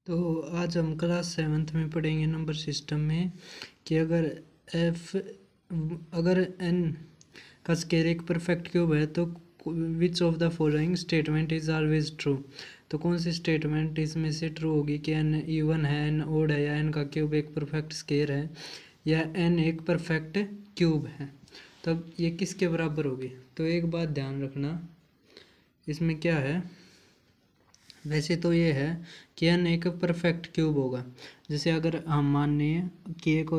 तो आज हम क्लास 7th में पढ़ेंगे नंबर सिस्टम में कि अगर n का स्केयर एक परफेक्ट क्यूब है तो which of the following statement is always true. तो कौन सी स्टेटमेंट इसमें से ट्रू होगी कि n इवन है, n ओड है, या n का क्यूब एक परफेक्ट स्केयर है, या n एक परफेक्ट क्यूब है। तब ये किसके बराबर होगी। तो एक बात ध्यान रखना, इसमें क्या है, वैसे तो ये है कि n एक परफेक्ट क्यूब होगा। जैसे अगर हम मान लें कि एक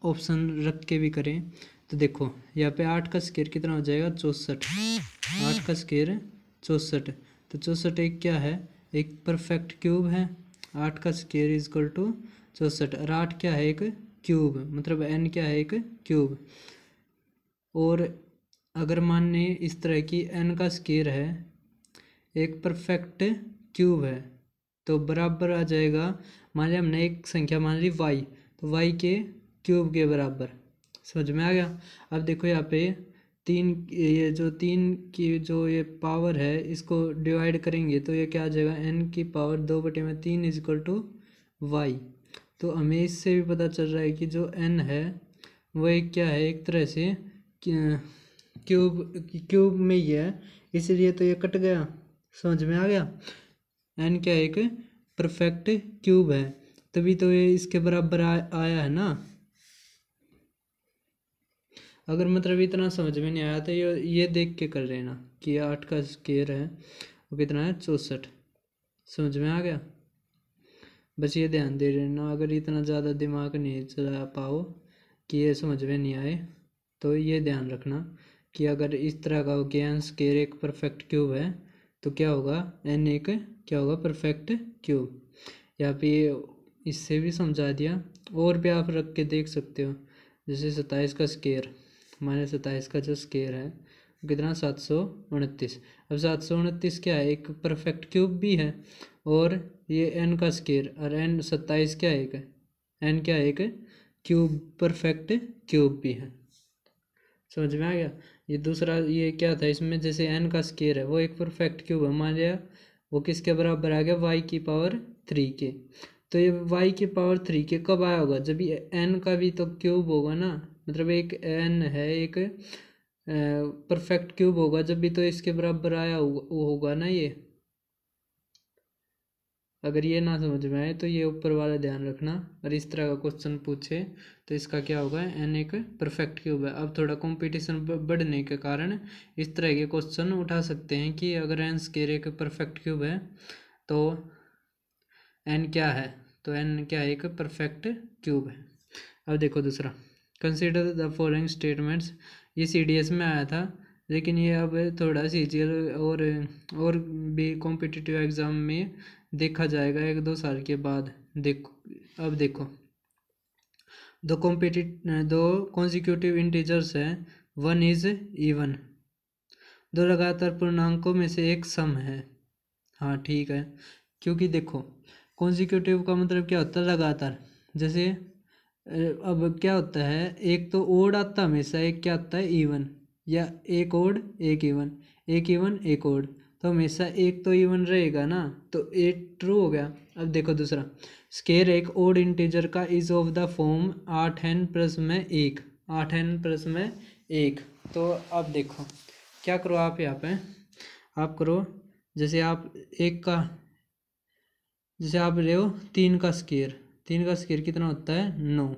ऑप्शन रख के भी करें तो देखो यहाँ पे 8 का स्केयर कितना हो जाएगा, 64। 8 का स्केयर 64, तो 64 एक क्या है, एक परफेक्ट क्यूब है। 8 का स्केयर इज इक्वल टू 64, और 8 क्या है, एक क्यूब, मतलब n क्या है, एक क्यूब। और अगर मान लें इस तरह की n का स्केयर है एक परफेक्ट क्यूब है तो बराबर आ जाएगा, मान लिया हमने एक संख्या मान ली y, तो y के क्यूब के बराबर। समझ में आ गया। अब देखो यहाँ पे तीन की जो ये पावर है इसको डिवाइड करेंगे तो ये क्या आ जाएगा, n की power 2/3 is equal to y। तो हमें इससे भी पता चल रहा है कि जो n है वो एक क्या है, एक तरह से क्यूब में ही है, इसलिए तो ये कट गया। समझ में आ गया। n क्या एक परफेक्ट क्यूब है, तभी तो ये इसके बराबर आया है ना। अगर मतलब इतना समझ में नहीं आया तो ये देख के कर लेना कि 8 का स्केयर है वो कितना है, 64। समझ में आ गया। बस ये ध्यान दे लेना, अगर इतना ज़्यादा दिमाग नहीं चला पाओ कि ये समझ में नहीं आए तो ये ध्यान रखना कि अगर इस तरह का हो कि n स्केयर एक परफेक्ट क्यूब है तो क्या होगा, n एक क्या होगा, परफेक्ट क्यूब। यहाँ पे इससे भी समझा दिया, और भी आप रख के देख सकते हो। जैसे 27 का स्केयर, हमारे 27 का जो स्केयर है कितना, 729। अब 729 क्या है, एक परफेक्ट क्यूब भी है, और ये n का स्केयर, और n 27 क्या है, एक n क्या है, एक क्यूब, परफेक्ट क्यूब भी है। समझ में आ गया। ये दूसरा ये क्या था, इसमें जैसे n का स्केयर है वो एक परफेक्ट क्यूब है, मान लिया वो किसके बराबर आ गया, y की पावर 3 के। तो ये y की पावर 3 के कब आया होगा, जब ये n का भी तो क्यूब होगा ना, मतलब एक n है एक परफेक्ट क्यूब होगा जब भी तो इसके बराबर आया होगा ना ये। अगर ये ना समझ में आए तो ये ऊपर वाला ध्यान रखना, और इस तरह का क्वेश्चन पूछे तो इसका क्या होगा, n एक परफेक्ट क्यूब है। अब थोड़ा कंपटीशन बढ़ने के कारण इस तरह के क्वेश्चन उठा सकते हैं कि अगर n स्केयर एक परफेक्ट क्यूब है तो n क्या है, तो n क्या है, एक परफेक्ट क्यूब है। अब देखो दूसरा, कंसिडर द फॉलोइंग स्टेटमेंट्स। ये CDS में आया था, लेकिन ये अब थोड़ा CGL और भी कॉम्पिटिटिव एग्ज़ाम में देखा जाएगा 1-2 साल के बाद। देखो अब देखो, दो कॉन्जिक्यूटिव इंटीजर्स हैं, वन इज इवन। दो लगातार पूर्णांकों में से एक सम है। हाँ ठीक है, क्योंकि देखो कॉन्जिक्यूटिव का मतलब क्या होता है, लगातार। जैसे अब क्या होता है, एक तो ओड आता हमेशा, एक क्या आता है, इवन, या एक ओड एक इवन, एक इवन एक ओड, तो हमेशा एक तो इवन रहेगा ना, तो एक ट्रू हो गया। अब देखो दूसरा, स्केयर एक ओड इंटीजर का is of the form 8n plus में 1, 8n प्लस में 1। तो अब देखो क्या करो आप, यहाँ पे आप करो, जैसे आप एक का, जैसे आप ले हो 3 का स्केयर, 3 का स्केयर कितना होता है, 9।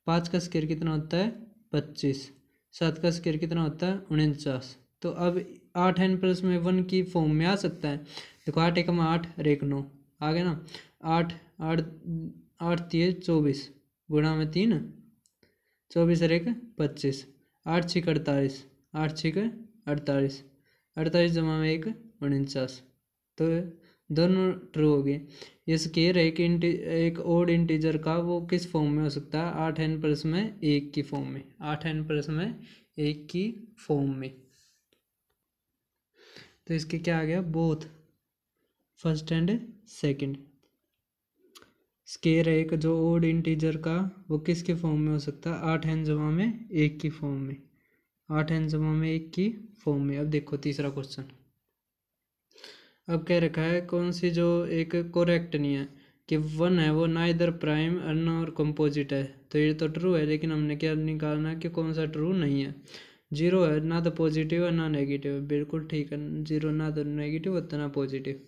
5 का स्केयर कितना होता है, 25। 7 का स्केयर कितना होता है, 49। तो अब 8n प्लस में 1 की फॉर्म में आ सकता है। देखो 8 एकम 8 और 1 9 आ गया ना, 8 8 8 3 24 गुणा में 3 24 और 1 25, 8 6 48, 8 6 48, 48 जमा में 1 49। तो दोनों ट्रू हो गए। ये स्केयर एक ओड इंटीजर का वो किस फॉर्म में हो सकता है, 8n प्लस में 1 की फॉर्म में, 8n प्लस में 1 की फॉर्म में। तो इसके क्या आ गया, both first and second. Square एक जो ओड इंटीजर का वो किसके फॉर्म में हो सकता है, 8n जमा में 1 की फॉर्म में, 8n जमा में 1 की फॉर्म में। अब देखो तीसरा क्वेश्चन, अब कह रखा है कौन सी जो एक कोरेक्ट नहीं है, कि 1 है वो ना इधर प्राइम और कंपोजिट है, तो ये तो ट्रू है, लेकिन हमने क्या निकालना कि कौन सा ट्रू नहीं है। 0 है ना तो पॉजिटिव है ना नेगेटिव है, बिल्कुल ठीक है, 0 ना तो नेगेटिव होता ना पॉजिटिव।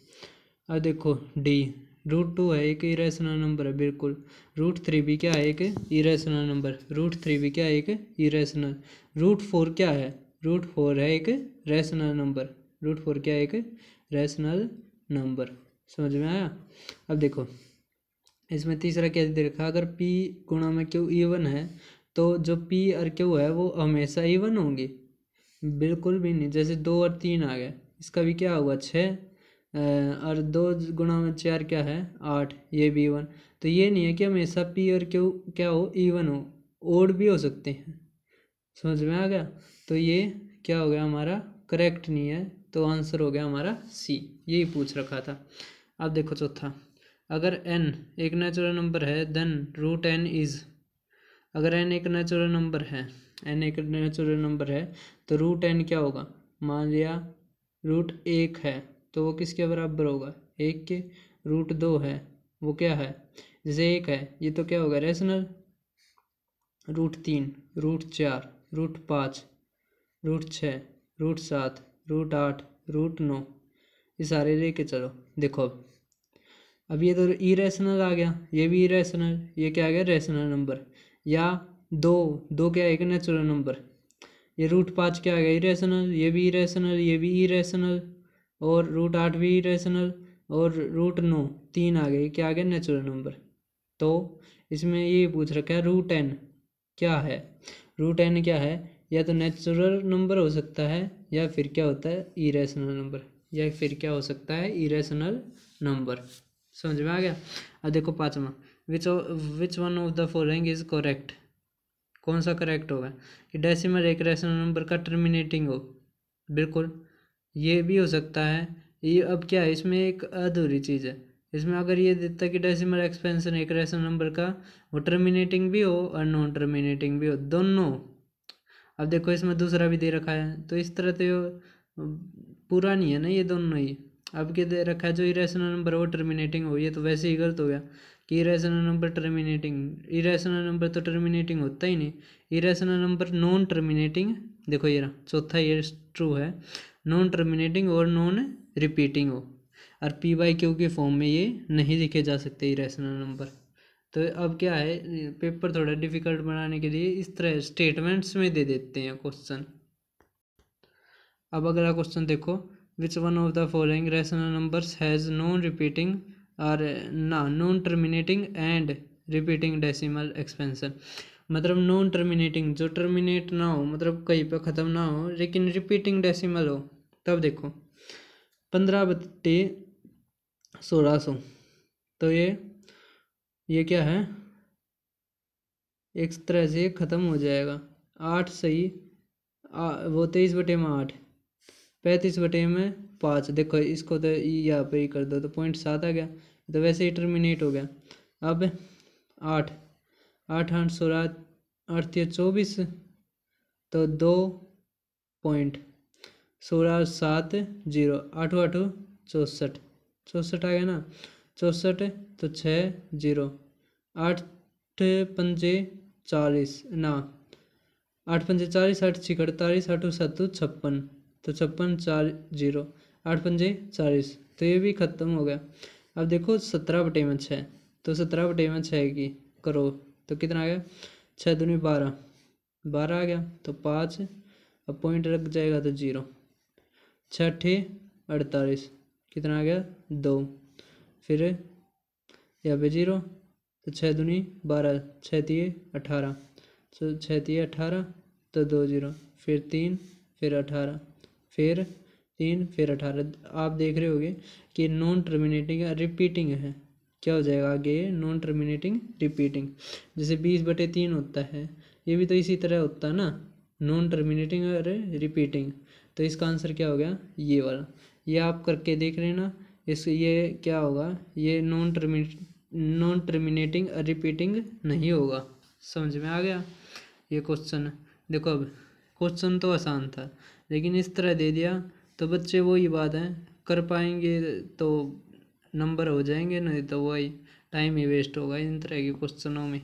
अब देखो डी, √2 है एक इरेशनल नंबर है, बिल्कुल। √3 भी क्या है, एक इरेशनल नंबर। √3 भी क्या है, एक इरेशनल। √4 क्या है, √4 है एक रैशनल नंबर। √4 क्या है, एक रैशनल नंबर। समझ में आया। अब देखो इसमें तीसरा क्या दे रखा, अगर p गुणा में q इवन है तो जो p और q है वो हमेशा इवन होंगे, बिल्कुल भी नहीं। जैसे 2 और 3 आ गया, इसका भी क्या हुआ 6, और 2 गुणा में 4 क्या है 8, ये भी इवन। तो ये नहीं है कि हमेशा p और q क्या हो, इवन हो, ओड भी हो सकते हैं। समझ में आ गया। तो ये क्या हो गया हमारा, करेक्ट नहीं है, तो आंसर हो गया हमारा सी, यही पूछ रखा था। अब देखो चौथा, अगर n एक नेचुरल नंबर है देन √n इज, अगर n एक नेचुरल नंबर है, n एक नेचुरल नंबर है तो √n क्या होगा, मान लिया √1 है तो वो किसके बराबर होगा, 1 के। √2 है वो क्या है, जैसे 1 है ये तो क्या होगा रैशनल। √3, √4, √5, √6, √7, √8, √9, ये सारे लेके चलो। देखो अब ये तो इरेशनल आ गया, ये भी इरेशनल, ये क्या आ गया रैशनल नंबर। या 2 क्या है, एक नेचुरल नंबर। ये √5 क्या आ गया इरेशनल, ये भी इरेशनल, ये भी इरेशनल, और √8 भी इरेशनल, और √9 3 आ गए, क्या आ गया नेचुरल नंबर। तो इसमें ये पूछ रखा है √n क्या है, √n क्या है, या तो नेचुरल नंबर हो सकता है या फिर क्या होता है इरेशनल नंबर, या फिर क्या हो सकता है इरेशनल नंबर। समझ में आ गया। अब देखो पांचवा, विच one of the following is correct, कौन सा करेक्ट होगा कि डेसिमल एक रैशनल नंबर का टर्मिनेटिंग हो, बिल्कुल ये भी हो सकता है। ये अब क्या है, इसमें एक अधूरी चीज़ है, इसमें अगर ये देता कि डेसिमल एक्सपेंशन एक रैशनल नंबर का वो टर्मिनेटिंग भी हो और नॉन टर्मिनेटिंग भी हो, दोनों। अब देखो इसमें दूसरा भी दे रखा है, तो इस तरह तो पूरा नहीं है ना ये दोनों ही। अब क्या दे रखा है, जो इरेशनल नंबर है वो टर्मिनेटिंग हो, ये तो वैसे ही गलत हो गया कि irrational number terminating, irrational number तो टर्मिनेटिंग होता ही नहीं। इरेशनल नंबर नॉन टर्मिनेटिंग, देखो ये रहा चौथा, ये ट्रू है, नॉन टर्मिनेटिंग और नॉन रिपीटिंग हो, और p/q के फॉर्म में ये नहीं लिखे जा सकते इरेशनल नंबर। तो अब क्या है, पेपर थोड़ा डिफिकल्ट बनाने के लिए इस तरह स्टेटमेंट्स में दे देते हैं क्वेश्चन। अब अगला क्वेश्चन देखो, which one of the following rational numbers has non repeating और non terminating and repeating decimal expansion. मतलब नॉन टर्मिनेटिंग, जो टर्मिनेट ना हो, मतलब कहीं पे ख़त्म ना हो, लेकिन रिपीटिंग डेसिमल हो। तब देखो 15/1600, तो ये क्या है, एक तरह से ख़त्म हो जाएगा। 8 सही, वो 23/8, 35/5। देखो इसको तो यहाँ पे ही कर दो तो 0.7 आ गया, तो वैसे ही टर्मिनेट हो गया। अब 8 8 8 16 8 24, तो 2 पॉइंट 16 7 0, 8 8 64, 64 आ गया ना, 64 तो 6 0, 8 पंजे 40 ना, 8 पंजे 40, 8 6 48, 8 7 56, तो 56 4 0, 8 पंजे 40, तो ये भी ख़त्म हो गया। अब देखो 17/6, तो 17/6 की करो तो कितना आ गया, 6 दूनी 12, 12 आ गया, तो 5, अब पॉइंट लग जाएगा तो 0, 6 8 48, कितना आ गया 2, फिर यहाँ पे 0, तो 6 दूनी 12, 6 3 18, तो 6 3 18, तो 2 0, फिर 3, फिर 18, फिर 3, फिर 18। आप देख रहे होगे कि नॉन टर्मिनेटिंग रिपीटिंग है, क्या हो जाएगा आगे नॉन टर्मिनेटिंग रिपीटिंग। जैसे 20/3 होता है, ये भी तो इसी तरह होता है ना, नॉन टर्मिनेटिंग और रिपीटिंग। तो इसका आंसर क्या हो गया ये वाला, ये आप करके देख लेना। ये क्या होगा, ये नॉन टर्मिनेटिंग और रिपीटिंग नहीं होगा। समझ में आ गया ये क्वेश्चन। देखो अब क्वेश्चन तो आसान था, लेकिन इस तरह दे दिया तो बच्चे वही बात है कर पाएंगे तो नंबर हो जाएंगे, नहीं तो वही टाइम ही वेस्ट होगा इन तरह के क्वेश्चनों में।